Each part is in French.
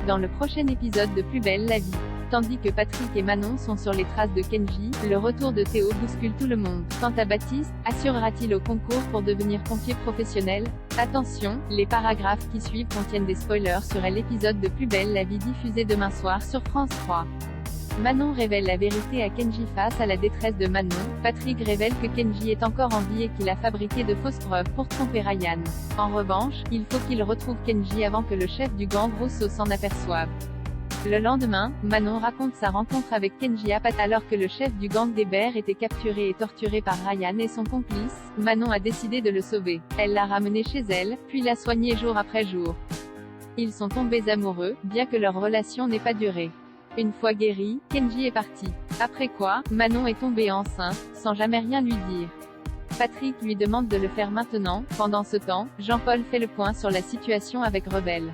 dans le prochain épisode de Plus belle la vie. Tandis que Patrick et Manon sont sur les traces de Kenji, le retour de Théo bouscule tout le monde. Quant à Baptiste, assurera-t-il au concours pour devenir pompier professionnel? Attention, les paragraphes qui suivent contiennent des spoilers sur l'épisode de Plus belle la vie diffusé demain soir sur France 3. Manon révèle la vérité à Kenji face à la détresse de Manon. Patrick révèle que Kenji est encore en vie et qu'il a fabriqué de fausses preuves pour tromper Ryan. En revanche, il faut qu'il retrouve Kenji avant que le chef du gang Rousseau s'en aperçoive. Le lendemain, Manon raconte sa rencontre avec Kenji alors que le chef du gang des Bers était capturé et torturé par Ryan et son complice. Manon a décidé de le sauver. Elle l'a ramené chez elle, puis l'a soigné jour après jour. Ils sont tombés amoureux, bien que leur relation n'ait pas duré. Une fois guéri, Kenji est parti. Après quoi, Manon est tombée enceinte, sans jamais rien lui dire. Patrick lui demande de le faire maintenant. Pendant ce temps, Jean-Paul fait le point sur la situation avec Rebelle.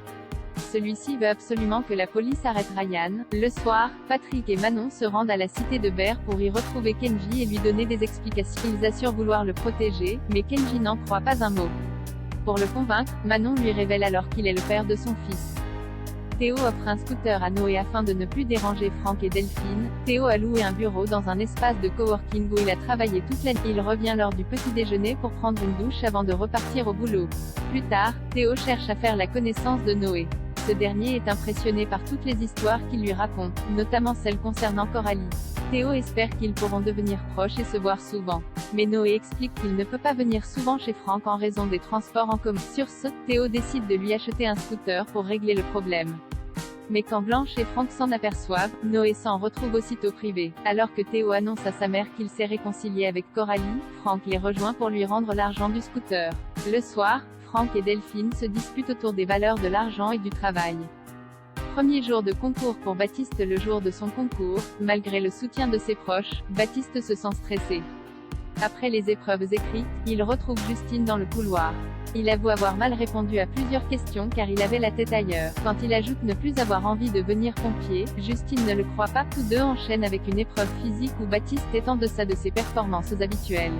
Celui-ci veut absolument que la police arrête Ryan. Le soir, Patrick et Manon se rendent à la cité de Bers pour y retrouver Kenji et lui donner des explications. Ils assurent vouloir le protéger, mais Kenji n'en croit pas un mot. Pour le convaincre, Manon lui révèle alors qu'il est le père de son fils. Théo offre un scooter à Noé afin de ne plus déranger Franck et Delphine. Théo a loué un bureau dans un espace de coworking où il a travaillé toute la nuit. Il revient lors du petit déjeuner pour prendre une douche avant de repartir au boulot. Plus tard, Théo cherche à faire la connaissance de Noé. Ce dernier est impressionné par toutes les histoires qu'il lui raconte, notamment celles concernant Coralie. Théo espère qu'ils pourront devenir proches et se voir souvent. Mais Noé explique qu'il ne peut pas venir souvent chez Franck en raison des transports en commun. Sur ce, Théo décide de lui acheter un scooter pour régler le problème. Mais quand Blanche et Franck s'en aperçoivent, Noé s'en retrouve aussitôt privé. Alors que Théo annonce à sa mère qu'il s'est réconcilié avec Coralie, Franck les rejoint pour lui rendre l'argent du scooter. Le soir, Franck et Delphine se disputent autour des valeurs de l'argent et du travail. Premier jour de concours pour Baptiste. Le jour de son concours, malgré le soutien de ses proches, Baptiste se sent stressé. Après les épreuves écrites, il retrouve Justine dans le couloir. Il avoue avoir mal répondu à plusieurs questions car il avait la tête ailleurs. Quand il ajoute ne plus avoir envie de devenir pompier, Justine ne le croit pas. Tous deux enchaînent avec une épreuve physique où Baptiste est en deçà de ses performances habituelles.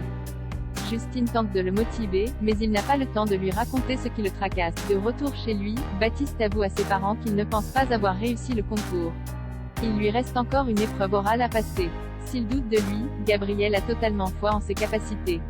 Justine tente de le motiver, mais il n'a pas le temps de lui raconter ce qui le tracasse. De retour chez lui, Baptiste avoue à ses parents qu'il ne pense pas avoir réussi le concours. Il lui reste encore une épreuve orale à passer. S'il doute de lui, Gabriel a totalement foi en ses capacités.